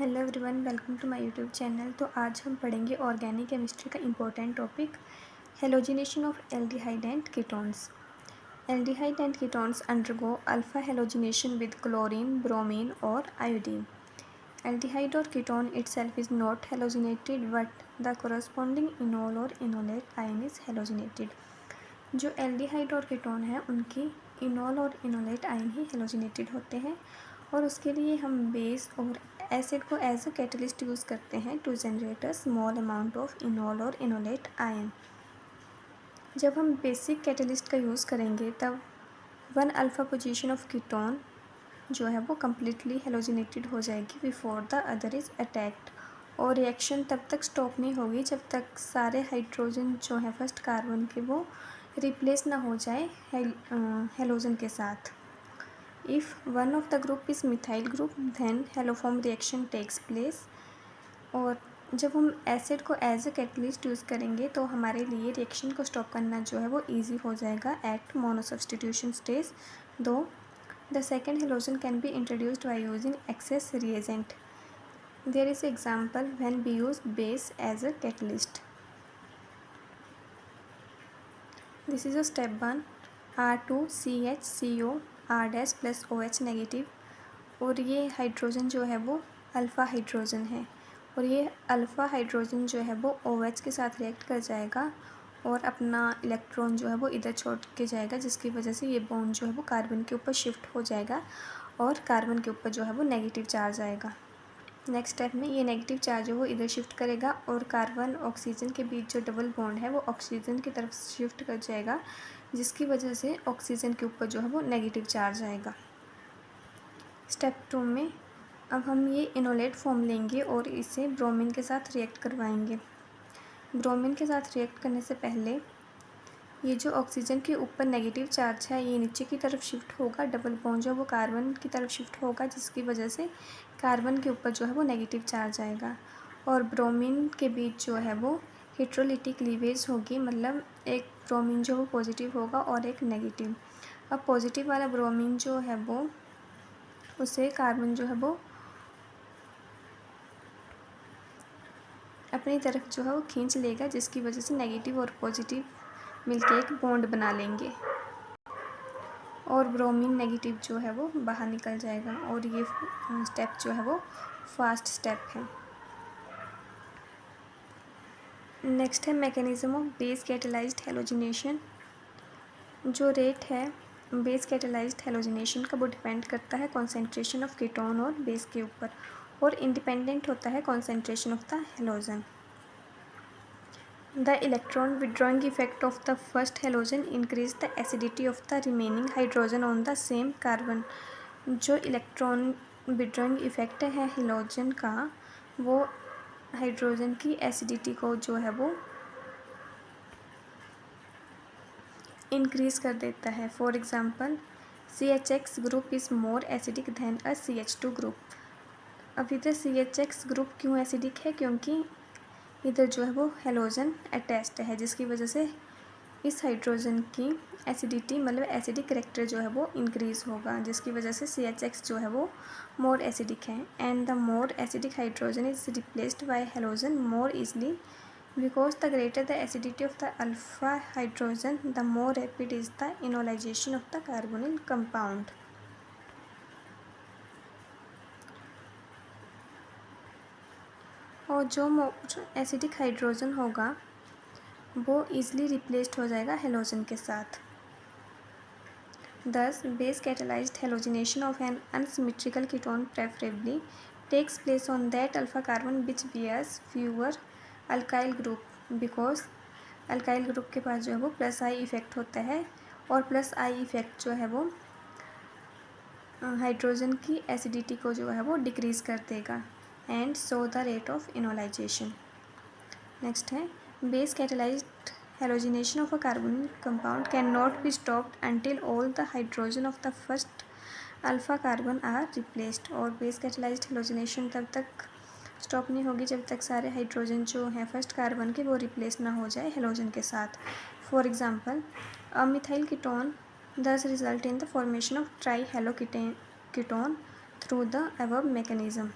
Hello everyone, welcome to my YouTube channel. तो आज हम पढ़ेंगे ऑर्गेनिक केमिस्ट्री का important topic halogenation of aldehyde and ketones. Aldehyde and ketones undergo alpha halogenation with chlorine, bromine और iodine. Aldehyde और ketone itself is not halogenated but the corresponding enol और enolate ion is halogenated. जो aldehyde और ketone है उनकी enol और enolate ion ही halogenated होते हैं और उसके लिए हम बेस और एसिड को एज अ कैटलिस्ट यूज़ करते हैं to generate a small amount of enol और इनोलेट आयन। जब हम बेसिक कैटलिस्ट का यूज़ करेंगे तब 1 अल्फ़ा पोजीशन ऑफ कीटोन जो है वो कम्प्लीटली हेलोजिनेटेड हो जाएगी before the other is attacked, और रिएक्शन तब तक स्टॉप नहीं होगी जब तक सारे हाइड्रोजन जो है फर्स्ट कार्बन के वो रिप्लेस ना हो जाए हेलोजन के साथ। If one of the group is methyl group then haloform reaction takes place। और जब हम एसिड को एज अ कैटलिस्ट यूज़ करेंगे तो हमारे लिए रिएक्शन को स्टॉप करना जो है वो ईजी हो जाएगा at mono substitution stage, though the second halogen can be introduced by using excess reagent. There is example when we use base as a catalyst. This is a step 1, R2CHCO R- plus OH negative, और ये hydrogen जो है वो alpha hydrogen है और ये alpha hydrogen जो है वो OH के साथ रिएक्ट कर जाएगा और अपना इलेक्ट्रॉन जो है वो इधर छोड़ के जाएगा, जिसकी वजह से ये बॉन्ड जो है वो कार्बन के ऊपर शिफ्ट हो जाएगा और कार्बन के ऊपर जो है वो नेगेटिव चार्ज आएगा। नेक्स्ट स्टेप में ये नेगेटिव चार्ज है वो इधर शिफ्ट करेगा और कार्बन ऑक्सीजन के बीच जो डबल बॉन्ड है वो ऑक्सीजन की तरफ शिफ्ट कर जाएगा, जिसकी वजह से ऑक्सीजन के ऊपर जो है वो नेगेटिव चार्ज आएगा। स्टेप 2 में अब हम ये इनोलेट फॉर्म लेंगे और इसे ब्रोमीन के साथ रिएक्ट करवाएंगे। ब्रोमीन के साथ रिएक्ट करने से पहले ये जो ऑक्सीजन के ऊपर नेगेटिव चार्ज है ये नीचे की तरफ शिफ्ट होगा, डबल बॉन्ड जो वो कार्बन की तरफ शिफ्ट होगा, जिसकी वजह से कार्बन के ऊपर जो है वो नेगेटिव चार्ज आएगा और ब्रोमीन के बीच जो है वो हेट्रोलिटिक लीवेज होगी, मतलब एक ब्रोमीन जो वो पॉजिटिव होगा और एक नेगेटिव। अब पॉजिटिव वाला ब्रोमीन जो है वो उसे कार्बन जो है वो अपनी तरफ जो है वो खींच लेगा, जिसकी वजह से नेगेटिव और पॉजिटिव मिलके एक बॉन्ड बना लेंगे और ब्रोमीन नेगेटिव जो है वो बाहर निकल जाएगा और ये स्टेप जो है वो फास्ट स्टेप है। नेक्स्ट है mechanism of base catalysed halogenation. जो रेट है बेस कैटेलाइज्ड हेलोजिनेशन का वो डिपेंड करता है कॉन्सेंट्रेशन ऑफ कीटोन और बेस के ऊपर और इंडिपेंडेंट होता है concentration of the halogen. The electron withdrawing effect of the first halogen increase the acidity of the remaining hydrogen on the same carbon। जो इलेक्ट्रॉन विड्रॉइंग इफ़ेक्ट है halogen का वो हाइड्रोजन की एसिडिटी को जो है वो इंक्रीज़ कर देता है। For example CHX group is more acidic then a CH2 group. अब इधर CHX ग्रुप क्यों एसिडिक है, क्योंकि इधर जो है वो हेलोजन अटैच्ड है, जिसकी वजह से इस हाइड्रोजन की एसिडिटी मतलब एसिडिक करेक्टर जो है वो इंक्रीज़ होगा, जिसकी वजह से CHX जो है वो मोर एसिडिक है and the more acidic hydrogen is replaced by halogen more easily because the greater the acidity of the alpha hydrogen the more rapid is the enolisation of the carbonyl compound. और जो more acidic hydrogen होगा वो easily replaced हो जाएगा halogen के साथ। Thus, base catalyzed halogenation of an unsymmetrical ketone preferably takes place on that alpha carbon which bears fewer alkyl group because alkyl group के पास जो है वो प्लस आई इफेक्ट होता है और प्लस आई इफेक्ट जो है वो हाइड्रोजन की एसिडिटी को जो है वो डिक्रीज़ कर देगा and so the rate of enolisation. Next है base catalysed halogenation of a carbonyl compound cannot be stopped until all the hydrogen of the first alpha carbon are replaced। और base catalysed halogenation तब तक stop नहीं होगी जब तक सारे hydrogen जो हैं फर्स्ट कार्बन के वो रिप्लेस ना हो जाए हेलोजन के साथ। For example a methyl ketone thus result in the formation of try hello ketone through the above mechanism।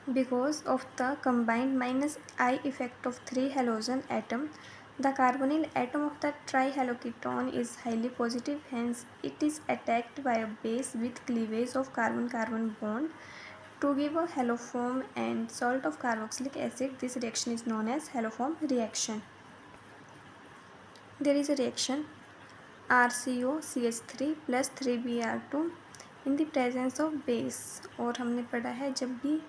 Because of the combined minus I effect of three halogen atom, the carbonyl atom of the trihaloketone is highly positive, hence it is attacked by a base with cleavage of carbon-carbon bond to give a haloform and salt of carboxylic acid. This reaction is known as haloform reaction. There is a reaction RCOCH3 plus 3Br2 in the presence of base, और हमने पढ़ा है जब भी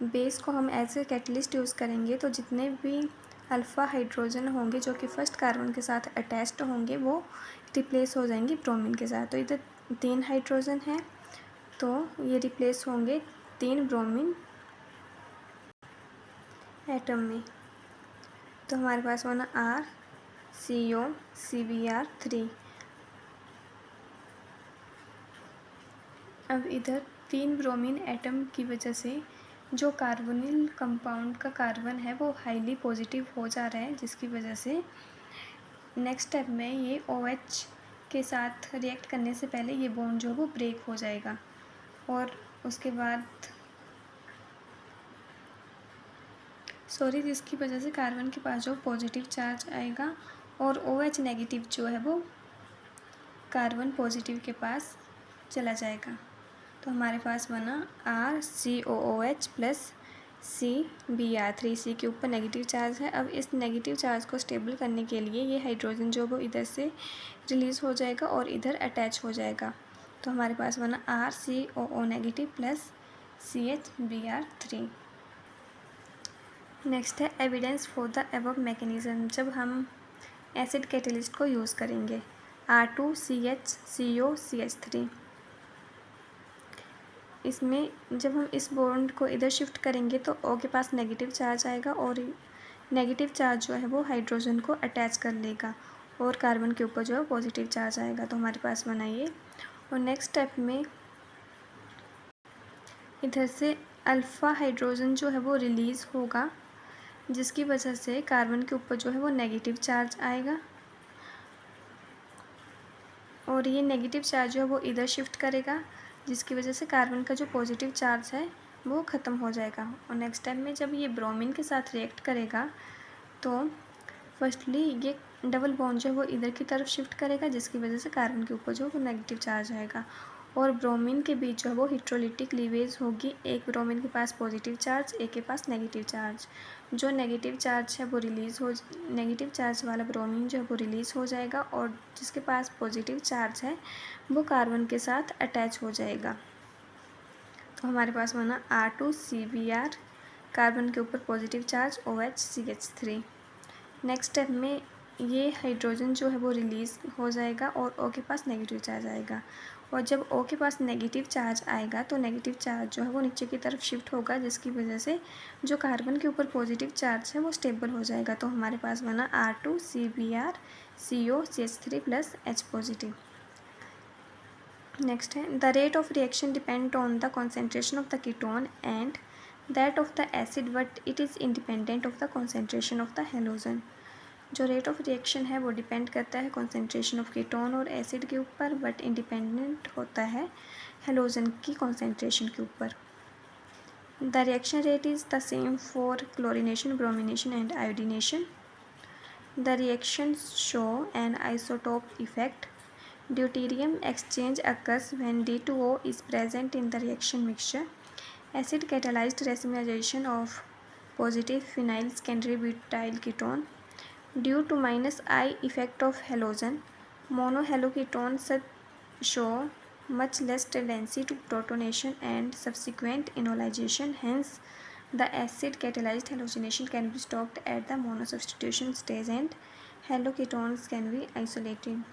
base को हम as a catalyst use करेंगे तो जितने भी अल्फ़ा हाइड्रोजन होंगे जो कि फर्स्ट कार्बन के साथ अटैच्ड होंगे वो रिप्लेस हो जाएंगे ब्रोमीन के साथ। तो इधर 3 हाइड्रोजन है तो ये रिप्लेस होंगे 3 ब्रोमीन एटम में। तो हमारे पास बना RCOCbr3। अब इधर 3 ब्रोमीन एटम की वजह से जो कार्बोनिल कंपाउंड का कार्बन है वो हाईली पॉजिटिव हो जा रहा है, जिसकी वजह से नेक्स्ट स्टेप में ये OH के साथ रिएक्ट करने से पहले ये बॉन्ड जो वो ब्रेक हो जाएगा और उसके बाद जिसकी वजह से कार्बन के पास जो पॉजिटिव चार्ज आएगा और OH नेगेटिव जो है वो कार्बन पॉजिटिव के पास चला जाएगा। तो हमारे पास बना RCOOH प्लस CBr3। सी के ऊपर नेगेटिव चार्ज है। अब इस नेगेटिव चार्ज को स्टेबल करने के लिए ये हाइड्रोजन जो वो इधर से रिलीज़ हो जाएगा और इधर अटैच हो जाएगा। तो हमारे पास बना RCOO negative plus CHBr3। Next है evidence for the above mechanism. जब हम एसिड कैटलिस्ट को यूज़ करेंगे R2CHCOCH3, इसमें जब हम इस बॉन्ड को इधर शिफ्ट करेंगे तो O के पास नेगेटिव चार्ज आएगा और नेगेटिव चार्ज जो है वो हाइड्रोजन को अटैच कर लेगा और कार्बन के ऊपर जो है पॉजिटिव चार्ज आएगा। तो हमारे पास बना ये। और नेक्स्ट स्टेप में इधर से अल्फ़ा हाइड्रोजन जो है वो रिलीज़ होगा, जिसकी वजह से कार्बन के ऊपर जो है वो नेगेटिव चार्ज आएगा और ये नेगेटिव चार्ज जो है वो इधर शिफ्ट करेगा, जिसकी वजह से कार्बन का जो पॉजिटिव चार्ज है वो ख़त्म हो जाएगा। और नेक्स्ट टाइम में जब ये ब्रोमीन के साथ रिएक्ट करेगा तो फर्स्टली ये डबल बॉन्ड जो है वो इधर की तरफ शिफ्ट करेगा, जिसकी वजह से कार्बन के ऊपर जो है वो नेगेटिव चार्ज आएगा और ब्रोमीन के बीच जो है वो इलेक्ट्रोलिटिक लीवेज होगी। एक ब्रोमीन के पास पॉजिटिव चार्ज, एक के पास नेगेटिव चार्ज। जो नेगेटिव चार्ज है वो नेगेटिव चार्ज वाला ब्रोमीन जो है वो रिलीज़ हो जाएगा और जिसके पास पॉजिटिव चार्ज है वो कार्बन के साथ अटैच हो जाएगा। तो हमारे पास बना R2CBr, कार्बन के ऊपर positive charge OHCH3। Next step में ये हाइड्रोजन जो है वो रिलीज़ हो जाएगा और O के पास नेगेटिव चार्ज आएगा और जब O के पास नेगेटिव चार्ज आएगा तो नेगेटिव चार्ज जो है वो नीचे की तरफ शिफ्ट होगा, जिसकी वजह से जो कार्बन के ऊपर पॉजिटिव चार्ज है वो स्टेबल हो जाएगा। तो हमारे पास बना R2CBr COCH3 plus H positive. Next है the rate of reaction depend on the concentration of the ketone and that of the acid but it is independent of the concentration of the halogen. जो rate of reaction है वो depend करता है concentration of ketone और acid के ऊपर, but independent होता है हेलोजन की कॉन्सेंट्रेशन के ऊपर। The reaction rate is the same for chlorination, bromination and iodination. The reaction show N isotope effect. Deuterium exchange occurs when D2O is present in the reaction mixture. Acid catalyzed racemization of positive phenyl secondary butyl ketone. Due to minus I effect of halogen, monohaloketones show much less tendency to protonation and subsequent enolization. Hence, the acid catalyzed halogenation can be stopped at the monosubstitution stage and haloketones can be isolated.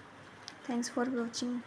Thanks for watching.